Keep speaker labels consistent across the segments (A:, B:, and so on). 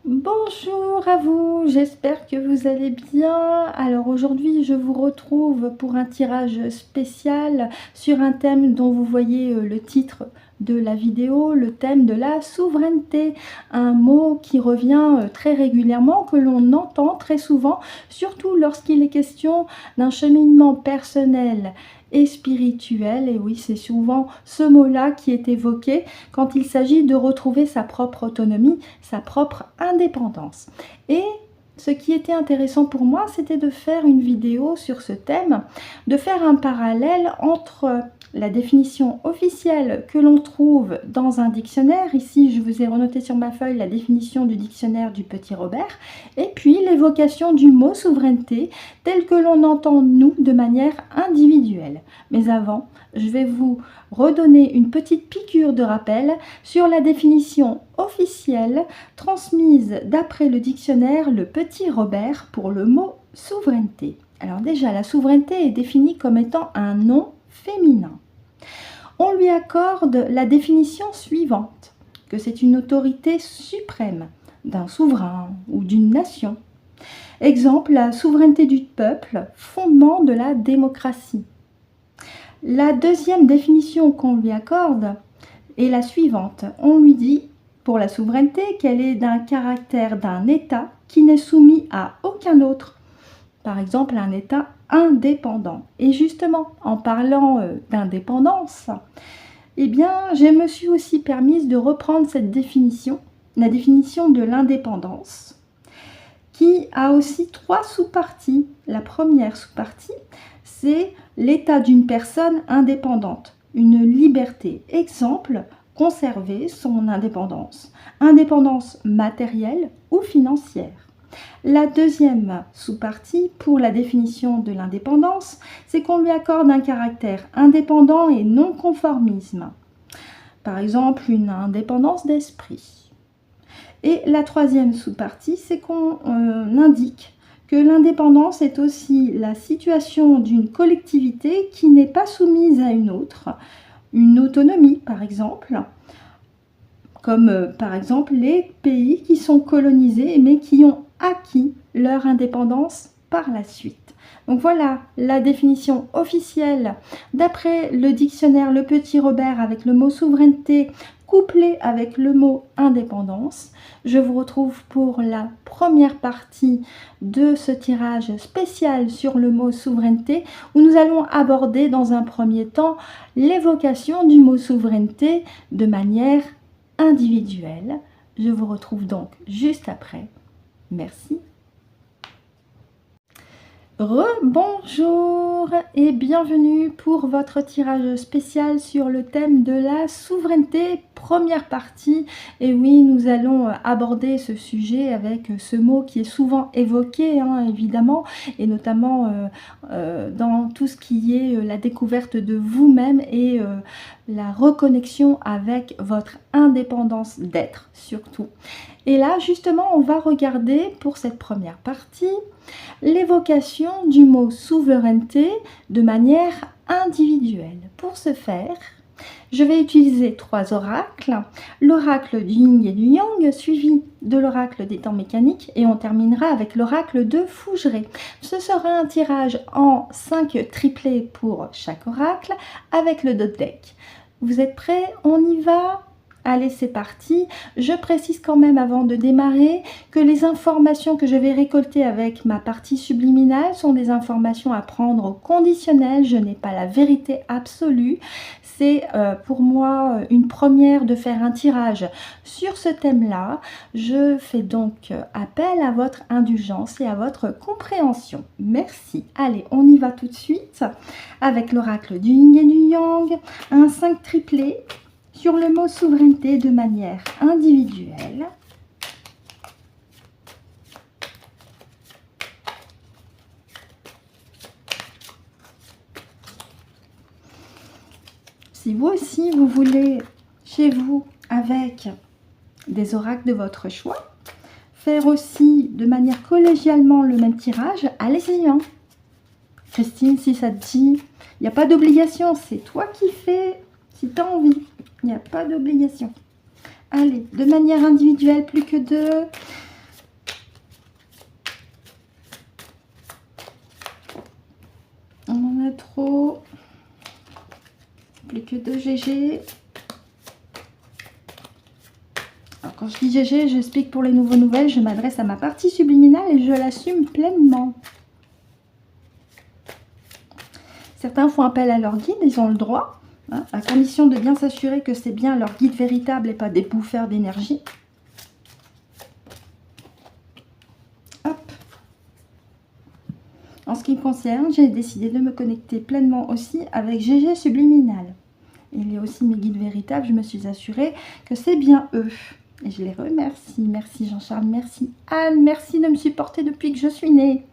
A: Bonjour à vous, j'espère que vous allez bien. Alors aujourd'hui, je vous retrouve pour un tirage spécial sur un thème dont vous voyez le titre de la vidéo, le thème de la souveraineté. Un mot qui revient très régulièrement, que l'on entend très souvent, surtout lorsqu'il est question d'un cheminement personnel et spirituel. Et oui, c'est souvent ce mot-là qui est évoqué quand il s'agit de retrouver sa propre autonomie, sa propre indépendance. Et ce qui était intéressant pour moi, c'était de faire une vidéo sur ce thème, de faire un parallèle entre la définition officielle que l'on trouve dans un dictionnaire. Ici, je vous ai renoté sur ma feuille la définition du dictionnaire du Petit Robert, et puis l'évocation du mot souveraineté tel que l'on entend nous de manière individuelle. Mais avant, je vais vous redonner une petite piqûre de rappel sur la définition officielle transmise d'après le dictionnaire Le Petit Robert pour le mot souveraineté. Alors déjà, la souveraineté est définie comme étant un nom féminin. On lui accorde la définition suivante, que c'est une autorité suprême d'un souverain ou d'une nation. Exemple, la souveraineté du peuple, fondement de la démocratie. La deuxième définition qu'on lui accorde est la suivante. On lui dit, pour la souveraineté, qu'elle est d'un caractère d'un État qui n'est soumis à aucun autre. Par exemple, un État indépendant. Et justement, en parlant d'indépendance, eh bien, je me suis aussi permise de reprendre cette définition, la définition de l'indépendance, qui a aussi trois sous-parties. La première sous-partie, c'est l'état d'une personne indépendante, une liberté. Exemple, conserver son indépendance, indépendance matérielle ou financière. La deuxième sous-partie pour la définition de l'indépendance, c'est qu'on lui accorde un caractère indépendant et non conformisme. Par exemple, une indépendance d'esprit. Et la troisième sous-partie, c'est qu'on indique que l'indépendance est aussi la situation d'une collectivité qui n'est pas soumise à une autre, une autonomie par exemple, comme par exemple les pays qui sont colonisés mais qui ont acquis leur indépendance par la suite. Donc voilà la définition officielle d'après le dictionnaire Le Petit Robert avec le mot souveraineté couplé avec le mot indépendance. Je vous retrouve pour la première partie de ce tirage spécial sur le mot souveraineté où nous allons aborder dans un premier temps l'évocation du mot souveraineté de manière individuelle. Je vous retrouve donc juste après. Merci. Rebonjour et bienvenue pour votre tirage spécial sur le thème de la souveraineté, première partie. Et oui, nous allons aborder ce sujet avec ce mot qui est souvent évoqué, évidemment, et notamment dans tout ce qui est la découverte de vous-même et la reconnexion avec votre indépendance d'être, surtout. Et là, justement, on va regarder pour cette première partie l'évocation du mot souveraineté de manière individuelle. Pour ce faire, je vais utiliser trois oracles, l'oracle du yin et du yang, suivi de l'oracle des temps mécaniques, et on terminera avec l'oracle de Fougeray. Ce sera un tirage en 5 triplés pour chaque oracle, avec le dot deck. Vous êtes prêts? On y va? Allez, c'est parti. Je précise quand même avant de démarrer que les informations que je vais récolter avec ma partie subliminale sont des informations à prendre au conditionnel. Je n'ai pas la vérité absolue. C'est pour moi une première de faire un tirage sur ce thème-là. Je fais donc appel à votre indulgence et à votre compréhension. Merci. Allez, on y va tout de suite avec l'oracle du yin et du yang, un 5 triplé sur le mot souveraineté de manière individuelle. Si vous aussi, vous voulez, chez vous, avec des oracles de votre choix, faire aussi de manière collégialement le même tirage, allez-y. Christine, si ça te dit, il n'y a pas d'obligation, c'est toi qui fais si tu as envie. Il n'y a pas d'obligation. Allez, de manière individuelle, plus que deux. en a trop. Plus que 2 GG. Alors, quand je dis GG, j'explique pour les nouveaux nouvelles, je m'adresse à ma partie subliminale et je l'assume pleinement. Certains font appel à leur guide, ils ont le droit, hein, à condition de bien s'assurer que c'est bien leur guide véritable et pas des bouffeurs d'énergie. Hop. En ce qui me concerne, j'ai décidé de me connecter pleinement aussi avec GG subliminal. Il y a aussi mes guides véritables, je me suis assurée que c'est bien eux. Et je les remercie. Merci Jean-Charles, merci Anne, merci de me supporter depuis que je suis née.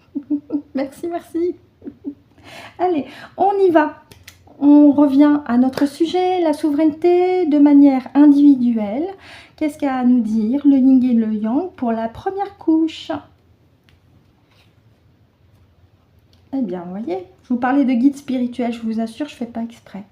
A: Merci, merci. Allez, on y va. On revient à notre sujet, la souveraineté de manière individuelle. Qu'est-ce qu'il y a à nous dire, le yin et le yang pour la première couche? Eh bien, vous voyez, je vous parlais de guide spirituel, je vous assure, je ne fais pas exprès.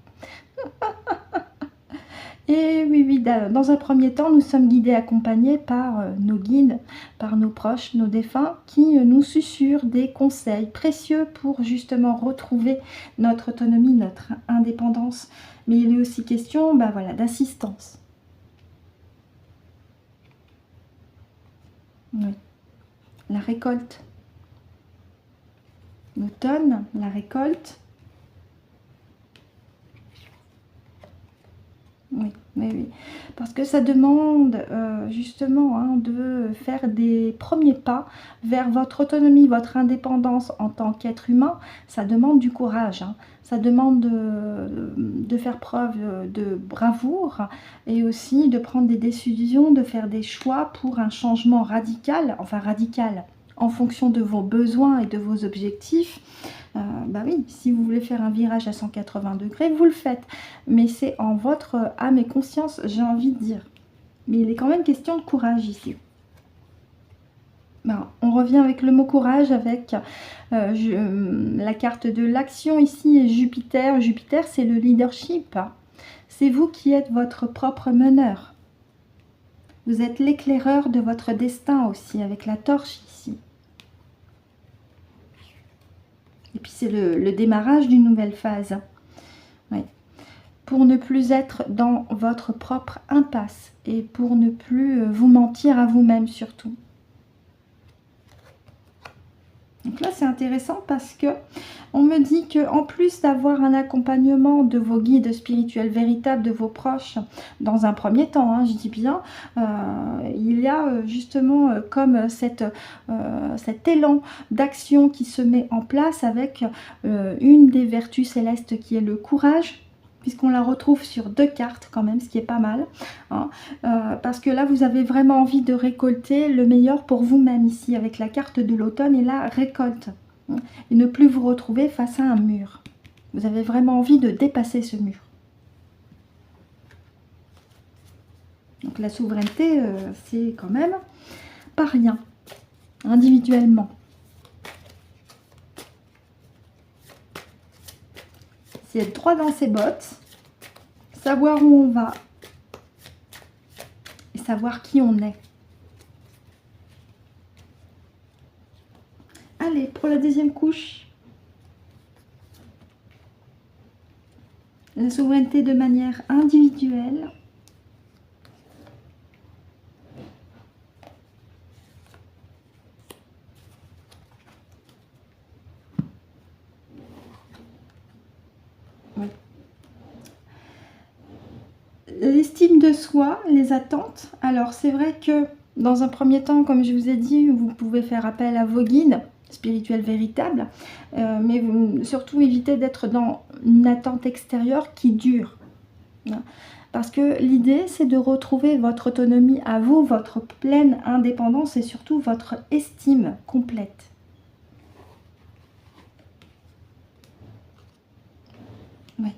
A: Et oui, oui, dans un premier temps, nous sommes guidés, accompagnés par nos guides, par nos proches, nos défunts, qui nous susurrent des conseils précieux pour justement retrouver notre autonomie, notre indépendance. Mais il est aussi question voilà, d'assistance. Oui. La récolte. L'automne, la récolte. Oui, oui, oui. Parce que ça demande justement de faire des premiers pas vers votre autonomie, votre indépendance en tant qu'être humain. Ça demande du courage, hein. Ça demande de faire preuve de bravoure et aussi de prendre des décisions, de faire des choix pour un changement radical, enfin radical, en fonction de vos besoins et de vos objectifs. Oui, si vous voulez faire un virage à 180 degrés, vous le faites. Mais c'est en votre âme et conscience, j'ai envie de dire. Mais il est quand même question de courage ici. On revient avec le mot courage, avec la carte de l'action ici et Jupiter. Jupiter, c'est le leadership. C'est vous qui êtes votre propre meneur. Vous êtes l'éclaireur de votre destin aussi, avec la torche ici. Et puis c'est le démarrage d'une nouvelle phase. Oui. Pour ne plus être dans votre propre impasse et pour ne plus vous mentir à vous-même surtout. Donc là c'est intéressant parce que on me dit que en plus d'avoir un accompagnement de vos guides spirituels véritables, de vos proches, dans un premier temps, hein, je dis bien, il y a justement comme cet élan d'action qui se met en place avec une des vertus célestes qui est le courage, puisqu'on la retrouve sur 2 cartes quand même, ce qui est pas mal, hein, parce que là vous avez vraiment envie de récolter le meilleur pour vous-même ici, avec la carte de l'automne et la récolte, hein, et ne plus vous retrouver face à un mur. Vous avez vraiment envie de dépasser ce mur. Donc la souveraineté, c'est quand même pas rien, individuellement. C'est être droit dans ses bottes, savoir où on va et savoir qui on est. Allez, pour la deuxième couche, la souveraineté de manière individuelle. L'estime de soi, les attentes. Alors c'est vrai que dans un premier temps, comme je vous ai dit, vous pouvez faire appel à vos guides spirituels véritables, mais surtout évitez d'être dans une attente extérieure qui dure. Parce que l'idée, c'est de retrouver votre autonomie à vous, votre pleine indépendance et surtout votre estime complète. Ouais.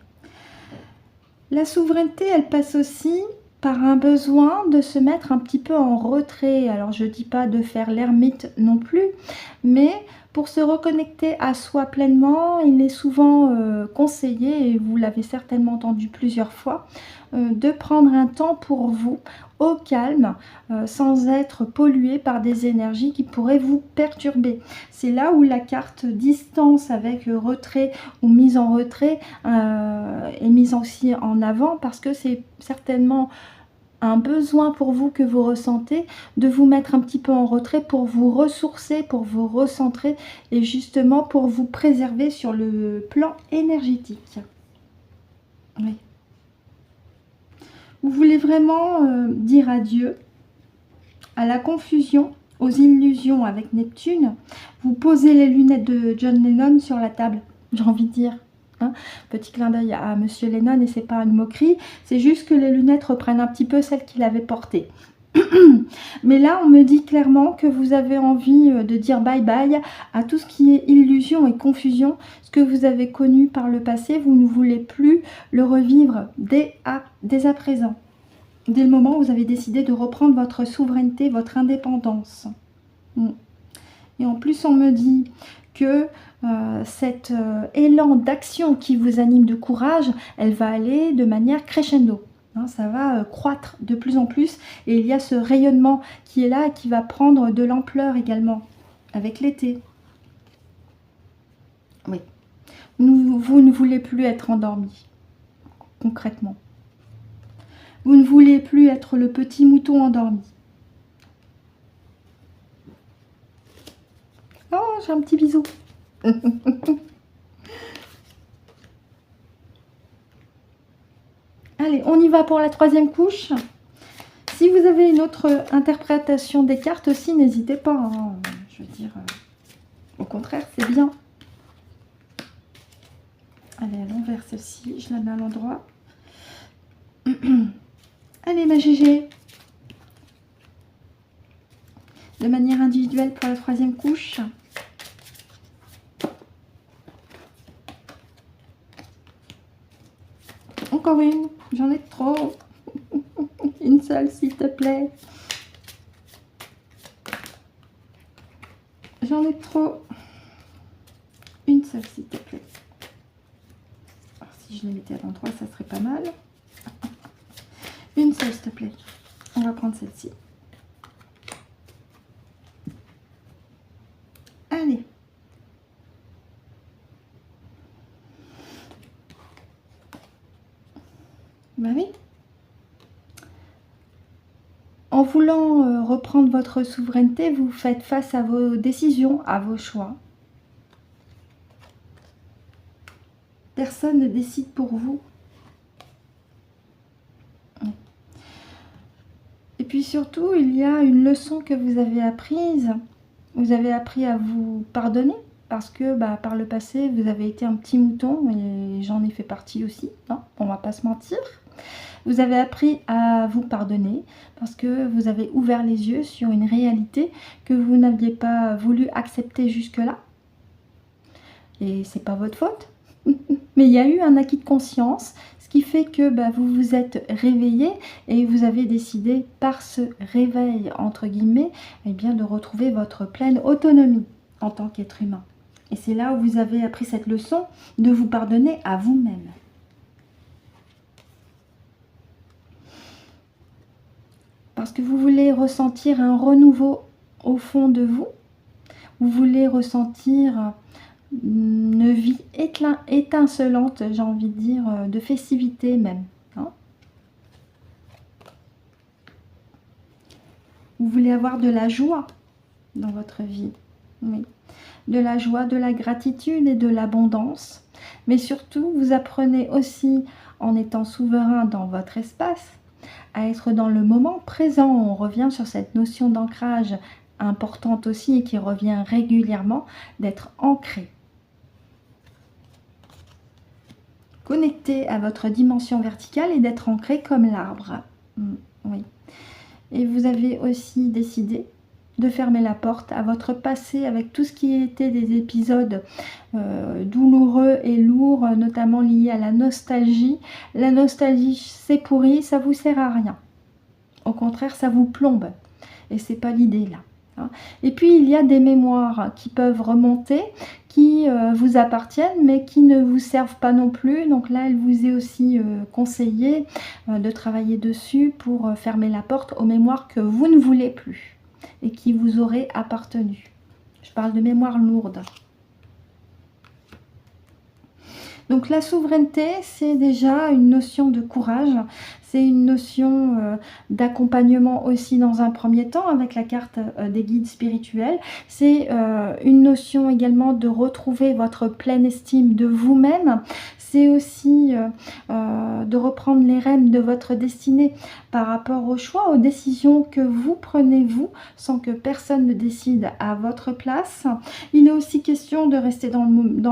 A: La souveraineté, elle passe aussi par un besoin de se mettre un petit peu en retrait. Alors je dis pas de faire l'ermite non plus, mais pour se reconnecter à soi pleinement, il est souvent conseillé, et vous l'avez certainement entendu plusieurs fois, de prendre un temps pour vous, au calme, sans être pollué par des énergies qui pourraient vous perturber. C'est là où la carte distance avec retrait ou mise en retrait est mise aussi en avant, parce que c'est certainement un besoin pour vous que vous ressentez de vous mettre un petit peu en retrait pour vous ressourcer, pour vous recentrer et justement pour vous préserver sur le plan énergétique. Oui. Vous voulez vraiment dire adieu à la confusion, aux illusions avec Neptune. Vous posez les lunettes de John Lennon sur la table, j'ai envie de dire. Hein, petit clin d'œil à Monsieur Lennon, et c'est pas une moquerie, c'est juste que les lunettes reprennent un petit peu celles qu'il avait portées. Mais là, on me dit clairement que vous avez envie de dire bye bye à tout ce qui est illusion et confusion. Ce que vous avez connu par le passé, vous ne voulez plus le revivre dès à présent. Dès le moment où vous avez décidé de reprendre votre souveraineté, votre indépendance. Et en plus, on me dit que cet élan d'action qui vous anime de courage, elle va aller de manière crescendo. Hein, ça va croître de plus en plus. Et il y a ce rayonnement qui est là et qui va prendre de l'ampleur également avec l'été. Oui. Vous ne voulez plus être endormi, concrètement. Vous ne voulez plus être le petit mouton endormi. Oh, j'ai un petit bisou. Allez, on y va pour la troisième couche. Si vous avez une autre interprétation des cartes aussi, n'hésitez pas. Hein. Je veux dire, au contraire, c'est bien. Allez, à l'envers celle-ci, je la mets à l'endroit. Allez, ma GG. De manière individuelle pour la troisième couche. Encore une, j'en ai trop. Une seule, s'il te plaît. J'en ai trop. Une seule, s'il te plaît. Alors, si je les mettais à l'endroit, ça serait pas mal. Une seule, s'il te plaît. On va prendre celle-ci. Allez. Bah oui. En voulant reprendre votre souveraineté, vous faites face à vos décisions, à vos choix. Personne ne décide pour vous. Et puis surtout, il y a une leçon que vous avez apprise. Vous avez appris à vous pardonner parce que par le passé, vous avez été un petit mouton et j'en ai fait partie aussi. Non, on va pas se mentir. Vous avez appris à vous pardonner parce que vous avez ouvert les yeux sur une réalité que vous n'aviez pas voulu accepter jusque-là. Et c'est pas votre faute. Mais il y a eu un acquis de conscience, ce qui fait que vous vous êtes réveillé et vous avez décidé par ce réveil, entre guillemets, eh bien, de retrouver votre pleine autonomie en tant qu'être humain. Et c'est là où vous avez appris cette leçon de vous pardonner à vous-même. Parce que vous voulez ressentir un renouveau au fond de vous. Vous voulez ressentir une vie étincelante, j'ai envie de dire, de festivité même. Hein. Vous voulez avoir de la joie dans votre vie. Oui. De la joie, de la gratitude et de l'abondance. Mais surtout, vous apprenez aussi, en étant souverain dans votre espace, à être dans le moment présent. On revient sur cette notion d'ancrage importante aussi et qui revient régulièrement, d'être ancré. Connecté à votre dimension verticale et d'être ancré comme l'arbre. Oui. Et vous avez aussi décidé de fermer la porte à votre passé avec tout ce qui était des épisodes douloureux et lourds, notamment liés à la nostalgie. La nostalgie, c'est pourri, ça vous sert à rien. Au contraire, ça vous plombe. Et c'est pas l'idée là. Et puis il y a des mémoires qui peuvent remonter, qui vous appartiennent mais qui ne vous servent pas non plus. Donc là, il vous est aussi conseillé de travailler dessus pour fermer la porte aux mémoires que vous ne voulez plus et qui vous auraient appartenu. Je parle de mémoire lourde. Donc la souveraineté, c'est déjà une notion de courage, c'est une notion d'accompagnement aussi dans un premier temps avec la carte des guides spirituels. C'est une notion également de retrouver votre pleine estime de vous-même. C'est aussi de reprendre les rênes de votre destinée par rapport aux choix, aux décisions que vous prenez vous, sans que personne ne décide à votre place. Il est aussi question de rester dans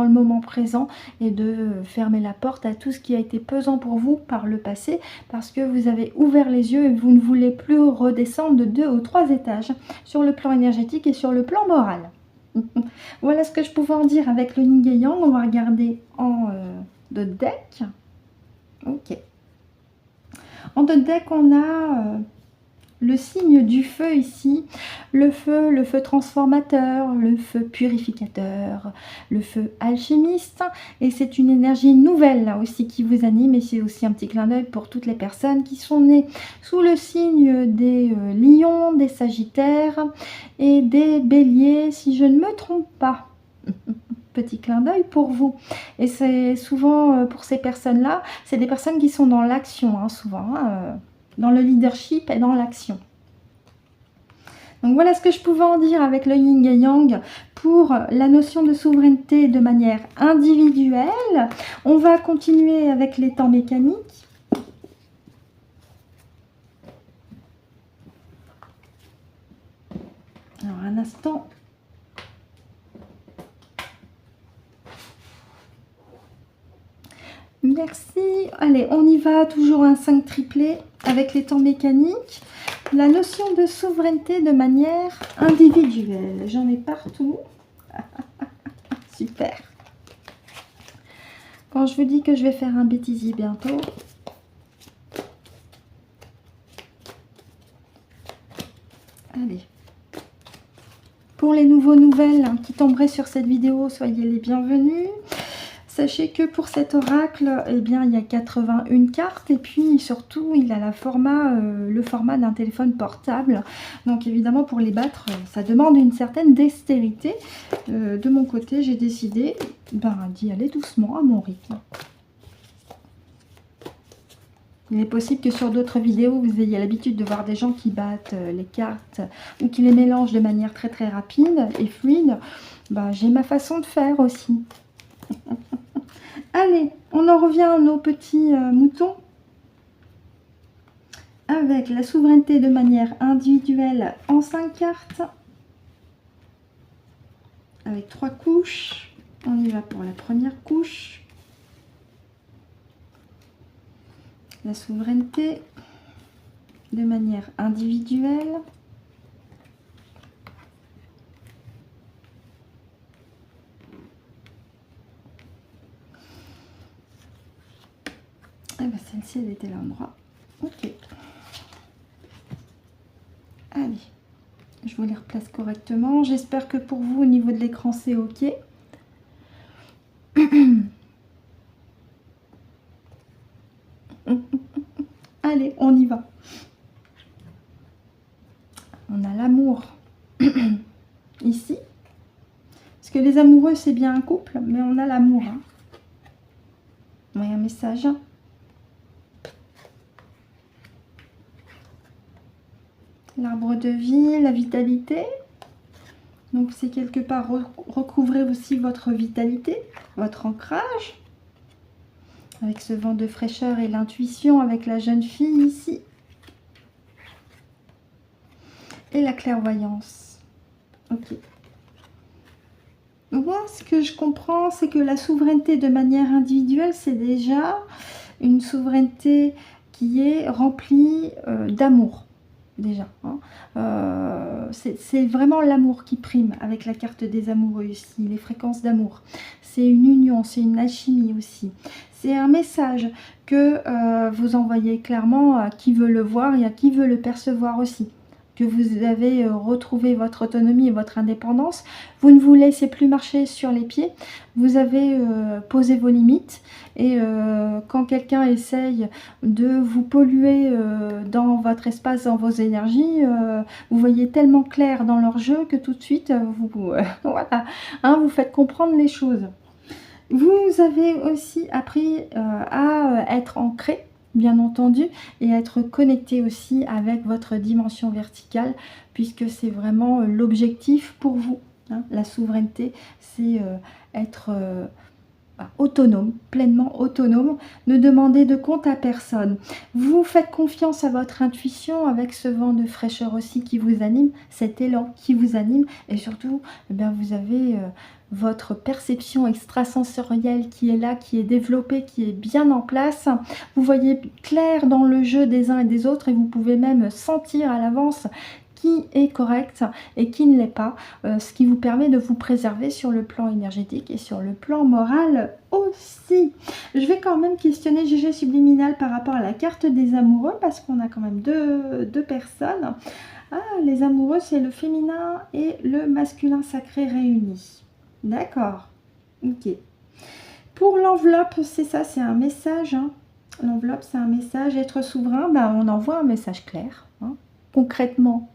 A: le moment présent et de fermer la porte à tout ce qui a été pesant pour vous par le passé, parce que vous avez ouvert les yeux et vous ne voulez plus redescendre de 2 ou 3 étages sur le plan énergétique et sur le plan moral. Voilà ce que je pouvais en dire avec le Yin et Yang. On va regarder en de deck. Ok. En de deck, on a le signe du feu ici, le feu transformateur, le feu purificateur, le feu alchimiste. Et c'est une énergie nouvelle là aussi qui vous anime. Et c'est aussi un petit clin d'œil pour toutes les personnes qui sont nées sous le signe des lions, des sagittaires et des béliers, si je ne me trompe pas. Petit clin d'œil pour vous. Et c'est souvent pour ces personnes-là, c'est des personnes qui sont dans l'action, hein, souvent, dans le leadership et dans l'action. Donc voilà ce que je pouvais en dire avec le Yin et Yang pour la notion de souveraineté de manière individuelle. On va continuer avec les temps mécaniques. Alors un instant. Merci. Allez, on y va. Toujours un 5 triplé avec les temps mécaniques. La notion de souveraineté de manière individuelle. J'en ai partout. Super. Quand je vous dis que je vais faire un bêtisier bientôt. Allez. Pour les nouvelles qui tomberaient sur cette vidéo, soyez les bienvenus. Sachez que pour cet oracle, eh bien, il y a 81 cartes et puis surtout, il a le format d'un téléphone portable. Donc évidemment, pour les battre, ça demande une certaine dextérité. De mon côté, j'ai décidé d'y aller doucement à mon rythme. Il est possible que sur d'autres vidéos, vous ayez l'habitude de voir des gens qui battent les cartes ou qui les mélangent de manière très très rapide et fluide. J'ai ma façon de faire aussi. Allez, on en revient à nos petits moutons. Avec la souveraineté de manière individuelle en 5 cartes. Avec 3 couches. On y va pour la première couche. La souveraineté de manière individuelle. Celle-ci, elle était là en droit. Ok. Allez. Je vous les replace correctement. J'espère que pour vous, au niveau de l'écran, c'est ok. Allez, on y va. On a l'amour ici. Parce que les amoureux, c'est bien un couple, mais on a l'amour. Hein. Oui, un message. L'arbre de vie, la vitalité. Donc c'est quelque part recouvrer aussi votre vitalité, votre ancrage. Avec ce vent de fraîcheur et l'intuition avec la jeune fille ici. Et la clairvoyance. Ok. Moi, ce que je comprends, c'est que la souveraineté de manière individuelle, c'est déjà une souveraineté qui est remplie d'amour. Déjà, hein. C'est vraiment l'amour qui prime avec la carte des amoureux ici, les fréquences d'amour. c'est une union, c'est une alchimie aussi. C'est un message que vous envoyez clairement à qui veut le voir et à qui veut le percevoir aussi. Que vous avez retrouvé votre autonomie et votre indépendance. Vous ne vous laissez plus marcher sur les pieds. Vous avez posé vos limites. Et quand quelqu'un essaye de vous polluer dans votre espace, dans vos énergies, vous voyez tellement clair dans leur jeu que tout de suite, voilà, hein, vous faites comprendre les choses. Vous avez aussi appris à être ancré, bien entendu, et à être connecté aussi avec votre dimension verticale, puisque c'est vraiment l'objectif pour vous. Hein. La souveraineté, c'est être autonome, pleinement autonome, ne demandez de compte à personne. Vous faites confiance à votre intuition avec ce vent de fraîcheur aussi qui vous anime, cet élan qui vous anime, et surtout, eh bien, vous avez votre perception extrasensorielle qui est là, qui est développée, qui est bien en place. Vous voyez clair dans le jeu des uns et des autres et vous pouvez même sentir à l'avance qui est correct et qui ne l'est pas, ce qui vous permet de vous préserver sur le plan énergétique et sur le plan moral aussi. Je vais quand même questionner GG Subliminal par rapport à la carte des amoureux parce qu'on a quand même deux personnes. Ah, les amoureux, c'est le féminin et le masculin sacré réunis. D'accord, ok. Pour l'enveloppe, c'est ça, c'est un message. Hein. L'enveloppe, c'est un message. Être souverain, bah, on envoie un message clair. Hein. Concrètement,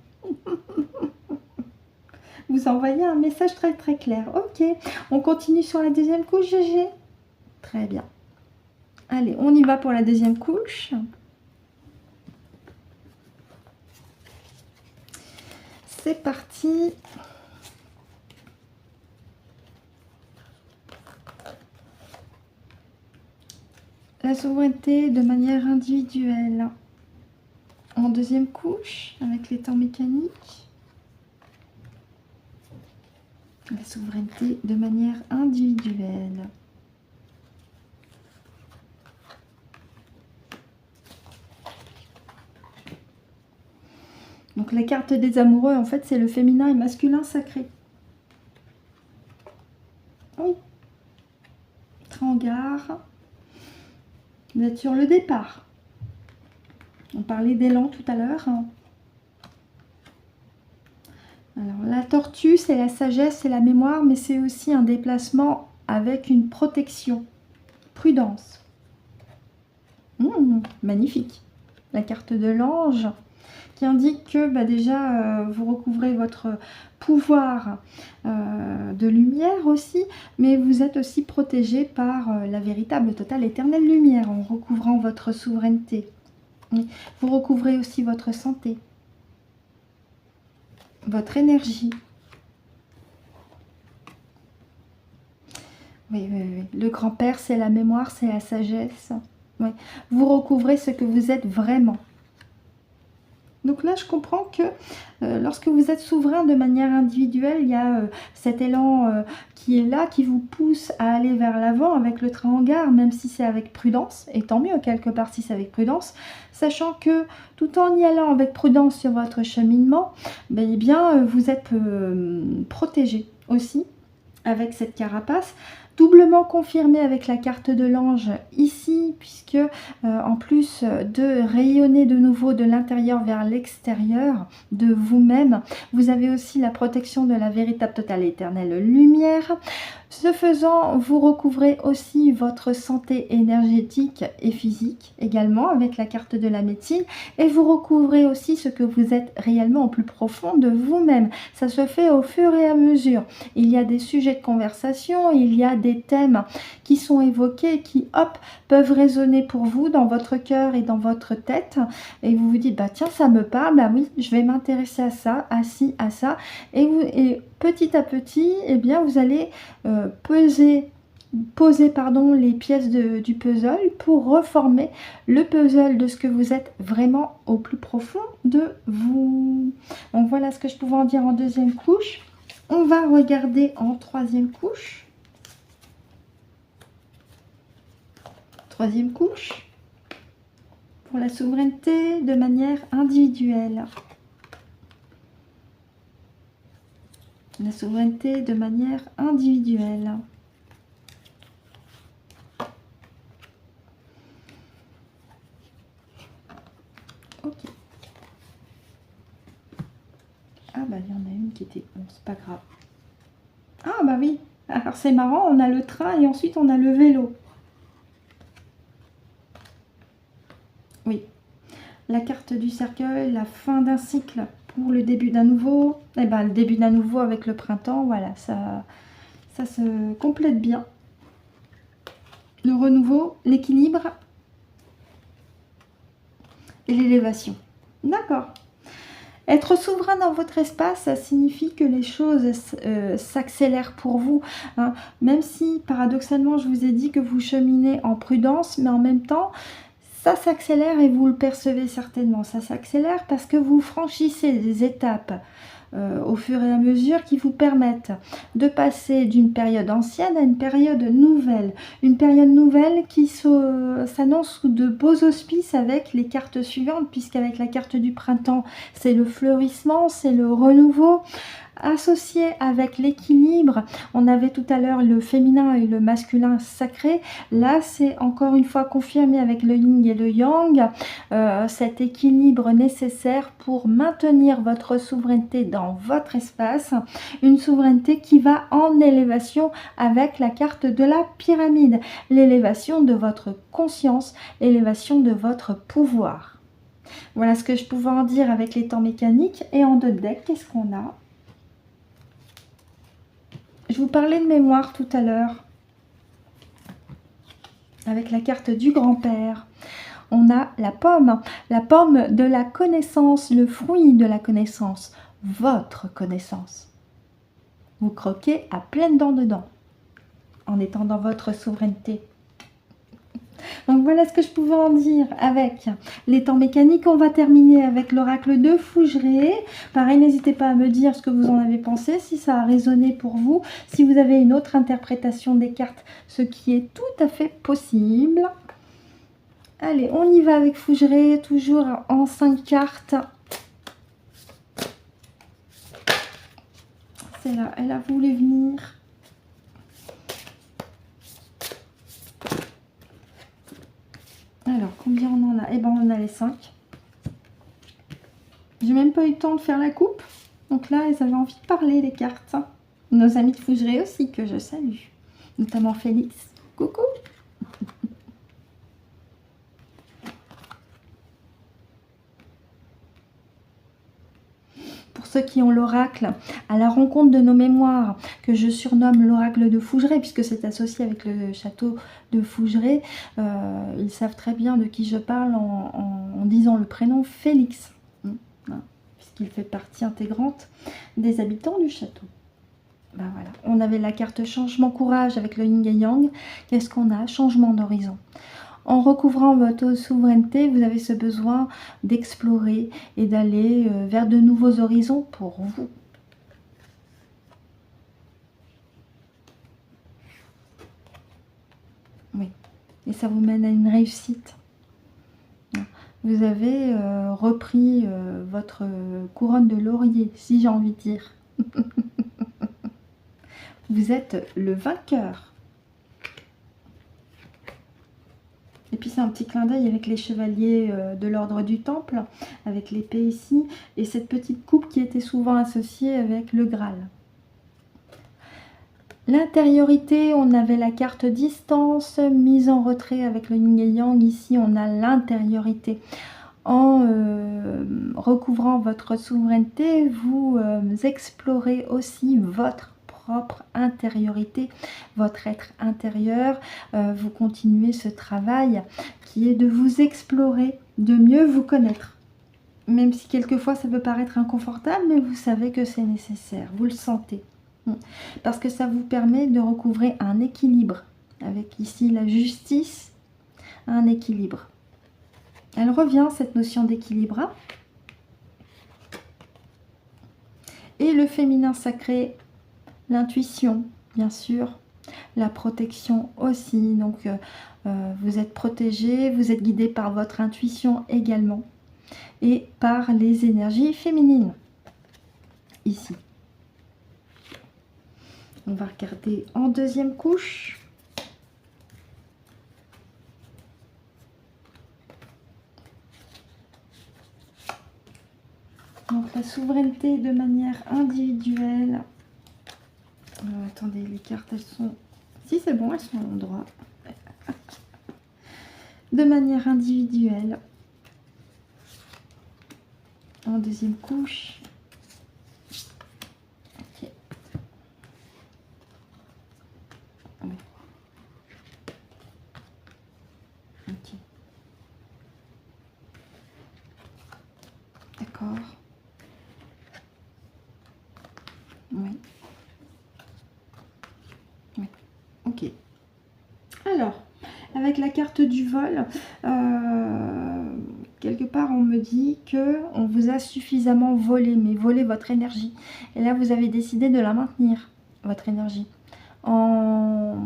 A: vous envoyez un message très très clair. Ok, on continue sur la deuxième couche, GG. Très bien. Allez, on y va pour la deuxième couche. C'est parti. La souveraineté de manière individuelle. En deuxième couche, avec les temps mécaniques. La souveraineté de manière individuelle. Donc la carte des amoureux, en fait, c'est le féminin et masculin sacré. Oui. Trangard. Vous êtes sur le départ. On parlait d'élan tout à l'heure. Alors la tortue, c'est la sagesse, c'est la mémoire, mais c'est aussi un déplacement avec une protection. Prudence. Magnifique. La carte de l'ange qui indique que bah, déjà vous recouvrez votre pouvoir de lumière aussi, mais vous êtes aussi protégé par la véritable, totale, éternelle lumière en recouvrant votre souveraineté. Vous recouvrez aussi votre santé, votre énergie. Oui, oui, oui. Le grand-père, c'est la mémoire, c'est la sagesse. Oui. Vous recouvrez ce que vous êtes vraiment. Donc là, je comprends que lorsque vous êtes souverain de manière individuelle, il y a cet élan qui est là, qui vous pousse à aller vers l'avant avec le train en gare, même si c'est avec prudence, et tant mieux quelque part si c'est avec prudence, sachant que tout en y allant avec prudence sur votre cheminement, ben, eh bien, vous êtes protégé aussi avec cette carapace. Doublement confirmé avec la carte de l'ange ici, puisque en plus de rayonner de nouveau de l'intérieur vers l'extérieur de vous-même, vous avez aussi la protection de la véritable, totale, éternelle lumière. Ce faisant, vous recouvrez aussi votre santé énergétique et physique également avec la carte de la médecine, et vous recouvrez aussi ce que vous êtes réellement au plus profond de vous-même. Ça se fait au fur et à mesure. Il y a des sujets de conversation, il y a des thèmes qui sont évoqués, qui hop, peuvent résonner pour vous dans votre cœur et dans votre tête, et vous vous dites, bah tiens, ça me parle, bah oui, je vais m'intéresser à ça, à ci, à ça, et petit à petit, eh bien, vous allez poser les pièces du puzzle pour reformer le puzzle de ce que vous êtes vraiment au plus profond de vous. Donc voilà ce que je pouvais en dire en deuxième couche. On va regarder en troisième couche. Troisième couche pour la souveraineté de manière individuelle. La souveraineté de manière individuelle. m'inquiéter. Bon, c'est pas grave. Ah bah oui, alors c'est marrant, on a le train et ensuite on a le vélo. Oui, la carte du cercueil, la fin d'un cycle pour le début d'un nouveau. Et ben le début d'un nouveau avec le printemps, voilà, ça se complète bien. Le renouveau, l'équilibre et l'élévation. D'accord. Être souverain dans votre espace, ça signifie que les choses s'accélèrent pour vous. Hein. Même si, paradoxalement, je vous ai dit que vous cheminez en prudence, mais en même temps, ça s'accélère et vous le percevez certainement. Ça s'accélère parce que vous franchissez des étapes au fur et à mesure qui vous permettent de passer d'une période ancienne à une période nouvelle. Une période nouvelle qui s'annonce sous de beaux auspices avec les cartes suivantes, puisqu'avec la carte du printemps, c'est le fleurissement, c'est le renouveau. Associé avec l'équilibre, on avait tout à l'heure le féminin et le masculin sacré. Là, c'est encore une fois confirmé avec le yin et le yang, cet équilibre nécessaire pour maintenir votre souveraineté dans votre espace. Une souveraineté qui va en élévation avec la carte de la pyramide. L'élévation de votre conscience, l'élévation de votre pouvoir. Voilà ce que je pouvais en dire avec les temps mécaniques. Et en deux decks, qu'est-ce qu'on a ? Je vous parlais de mémoire tout à l'heure, avec la carte du grand-père. On a la pomme de la connaissance, le fruit de la connaissance, votre connaissance. Vous croquez à pleines dents dedans, en étant dans votre souveraineté. Donc voilà ce que je pouvais en dire avec les temps mécaniques. On va terminer avec l'oracle de Fougeray. Pareil, n'hésitez pas à me dire ce que vous en avez pensé, si ça a résonné pour vous, si vous avez une autre interprétation des cartes, ce qui est tout à fait possible. Allez, on y va avec Fougeray, toujours en 5 cartes. C'est là, elle a voulu venir. Alors, combien on en a? Eh ben, on en a les 5. J'ai même pas eu le temps de faire la coupe. Donc là, elles avaient envie de parler, les cartes. Nos amis de Fougeray aussi, que je salue. Notamment Félix. Coucou. Pour ceux qui ont l'oracle, à la rencontre de nos mémoires, que je surnomme l'oracle de Fougeray, puisque c'est associé avec le château de Fougeray, ils savent très bien de qui je parle en disant le prénom Félix, puisqu'il fait partie intégrante des habitants du château. Ben voilà. On avait la carte changement courage avec le yin et yang. Qu'est-ce qu'on a? Changement d'horizon. En recouvrant votre souveraineté, vous avez ce besoin d'explorer et d'aller vers de nouveaux horizons pour vous. Oui, et ça vous mène à une réussite. Vous avez repris votre couronne de laurier, si j'ai envie de dire. Vous êtes le vainqueur. Et puis c'est un petit clin d'œil avec les chevaliers de l'ordre du temple, avec l'épée ici, et cette petite coupe qui était souvent associée avec le Graal. L'intériorité, on avait la carte distance, mise en retrait avec le yin et yang. Ici, on a l'intériorité. En recouvrant votre souveraineté, vous explorez aussi votre propre intériorité, votre être intérieur. Vous continuez ce travail qui est de vous explorer, de mieux vous connaître. Même si quelquefois ça peut paraître inconfortable, mais vous savez que c'est nécessaire, vous le sentez. Parce que ça vous permet de recouvrer un équilibre. Avec ici la justice, un équilibre. Elle revient, cette notion d'équilibre. Et le féminin sacré, l'intuition, bien sûr, la protection aussi. Donc, vous êtes protégé, vous êtes guidé par votre intuition également. Et par les énergies féminines, ici. On va regarder en deuxième couche. Donc la souveraineté de manière individuelle. Attendez, les cartes, elles sont... Si, c'est bon, elles sont à l'endroit. De manière individuelle. En deuxième couche. Ok. Oui. Ok. D'accord. Oui. Oui. Ok. Alors, avec la carte du vol, quelque part on me dit que on vous a suffisamment volé, mais volé votre énergie. Et là, vous avez décidé de la maintenir, votre énergie, en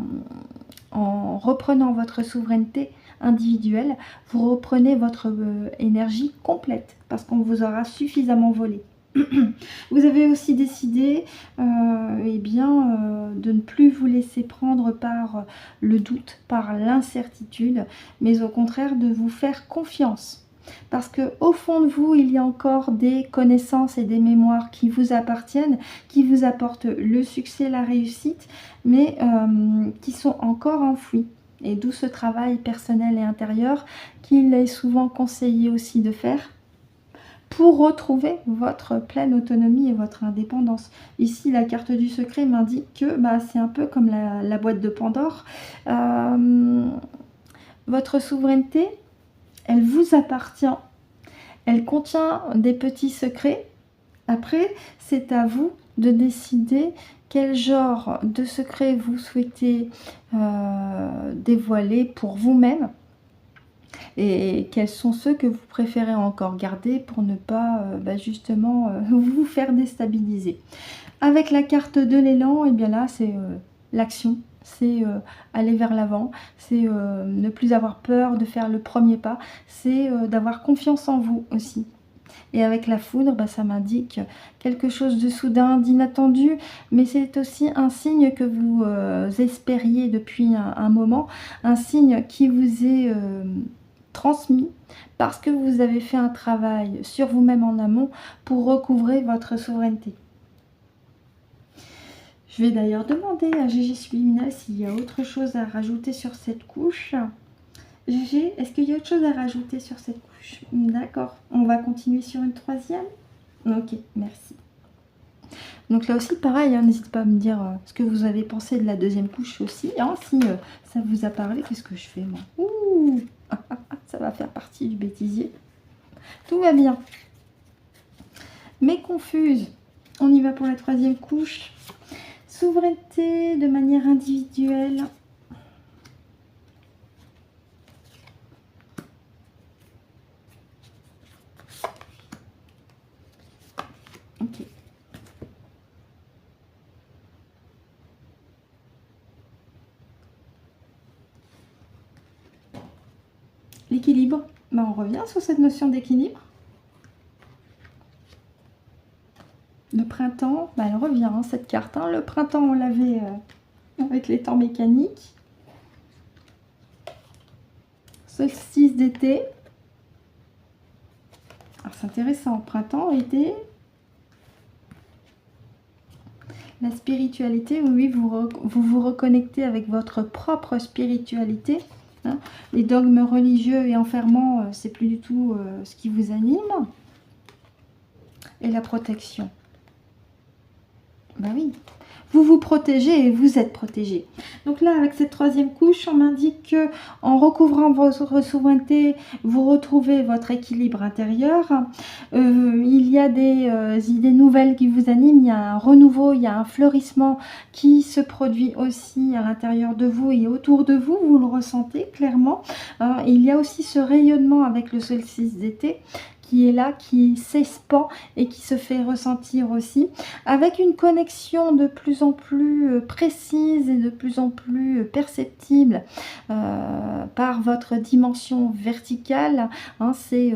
A: reprenant votre souveraineté individuelle. Vous reprenez votre énergie complète parce qu'on vous aura suffisamment volé. Vous avez aussi décidé eh bien, de ne plus vous laisser prendre par le doute, par l'incertitude, mais au contraire de vous faire confiance. Parce que au fond de vous, il y a encore des connaissances et des mémoires qui vous appartiennent, qui vous apportent le succès, la réussite, mais qui sont encore enfouis. Et d'où ce travail personnel et intérieur qu'il est souvent conseillé aussi de faire pour retrouver votre pleine autonomie et votre indépendance. Ici, la carte du secret m'indique que c'est un peu comme la boîte de Pandore. Votre souveraineté, elle vous appartient. Elle contient des petits secrets. Après, c'est à vous de décider quel genre de secret vous souhaitez dévoiler pour vous-même. Et quels sont ceux que vous préférez encore garder pour ne pas justement vous faire déstabiliser. Avec la carte de l'élan, et bien là c'est l'action, c'est aller vers l'avant, c'est ne plus avoir peur de faire le premier pas, c'est d'avoir confiance en vous aussi. Et avec la foudre, ça m'indique quelque chose de soudain, d'inattendu, mais c'est aussi un signe que vous espériez depuis un moment, un signe qui vous est transmis parce que vous avez fait un travail sur vous-même en amont pour recouvrer votre souveraineté. Je vais d'ailleurs demander à Gégé Subliminal s'il y a autre chose à rajouter sur cette couche. Gégé, est-ce qu'il y a autre chose à rajouter sur cette couche? D'accord, on va continuer sur une troisième. Ok, merci. Donc là aussi, pareil, n'hésitez pas à me dire ce que vous avez pensé de la deuxième couche aussi. Si ça vous a parlé, qu'est-ce que je fais moi? Ouh, ça va faire partie du bêtisier. Tout va bien. Mais confuse. On y va pour la troisième couche. Souveraineté de manière individuelle. Ok. L'équilibre. On revient sur cette notion d'équilibre. Le printemps, elle revient, cette carte. Le printemps, on l'avait avec les temps mécaniques. Solstice d'été. Alors, c'est intéressant. Printemps, été. La spiritualité, oui, vous vous reconnectez avec votre propre spiritualité. Les dogmes religieux et enfermants, c'est plus du tout ce qui vous anime. Et la protection. Oui, vous vous protégez et vous êtes protégé. Donc là, avec cette troisième couche, on m'indique que en recouvrant votre souveraineté, vous retrouvez votre équilibre intérieur. Il y a des idées nouvelles qui vous animent, il y a un renouveau, il y a un fleurissement qui se produit aussi à l'intérieur de vous et autour de vous, vous le ressentez clairement. Il y a aussi ce rayonnement avec le solstice d'été qui est là, qui s'espand et qui se fait ressentir aussi, avec une connexion de plus en plus précise et de plus en plus perceptible par votre dimension verticale, ces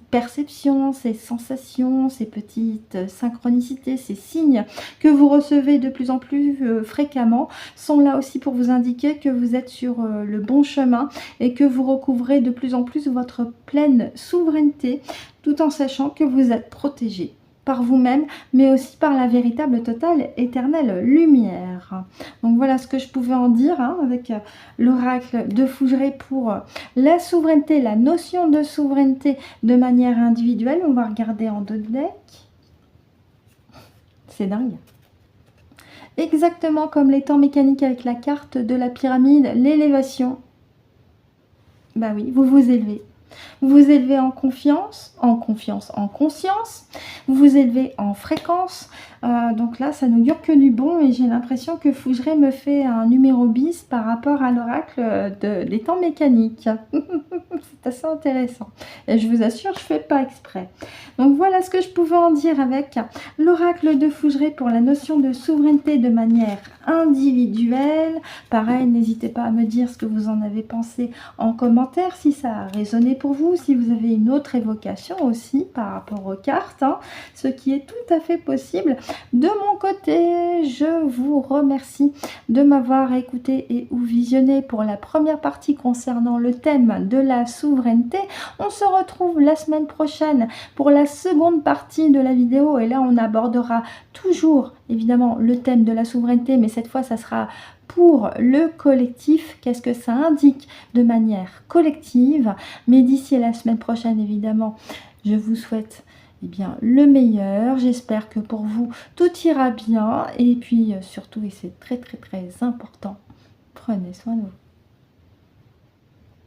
A: perceptions, ces sensations, ces petites synchronicités, ces signes que vous recevez de plus en plus fréquemment sont là aussi pour vous indiquer que vous êtes sur le bon chemin et que vous recouvrez de plus en plus votre pleine souveraineté, tout en sachant que vous êtes protégé. par vous-même, mais aussi par la véritable, totale, éternelle lumière. Donc voilà ce que je pouvais en dire avec l'oracle de Fougeray pour la souveraineté, la notion de souveraineté de manière individuelle. On va regarder en 2 decks. C'est dingue. Exactement comme les temps mécaniques avec la carte de la pyramide, l'élévation. Bah oui, vous vous élevez. Vous vous élevez en confiance, en conscience. Vous vous élevez en fréquence. Donc là, ça ne dure que du bon. Et j'ai l'impression que Fougeray me fait un numéro bis par rapport à l'oracle des temps mécaniques. C'est assez intéressant. Et je vous assure, je ne fais pas exprès. Donc voilà ce que je pouvais en dire avec l'oracle de Fougeray pour la notion de souveraineté de manière individuelle. Pareil, n'hésitez pas à me dire ce que vous en avez pensé en commentaire, si ça a résonné pour vous, si vous avez une autre évocation aussi par rapport aux cartes, ce qui est tout à fait possible. De mon côté, je vous remercie de m'avoir écouté et ou visionné pour la première partie concernant le thème de la souveraineté. On se retrouve la semaine prochaine pour la seconde partie de la vidéo et là on abordera toujours évidemment le thème de la souveraineté, mais cette fois ça sera pour le collectif. Qu'est-ce que ça indique de manière collective? Mais d'ici à la semaine prochaine évidemment, je vous souhaite le meilleur. J'espère que pour vous tout ira bien et puis surtout, et c'est très important, prenez soin de vous.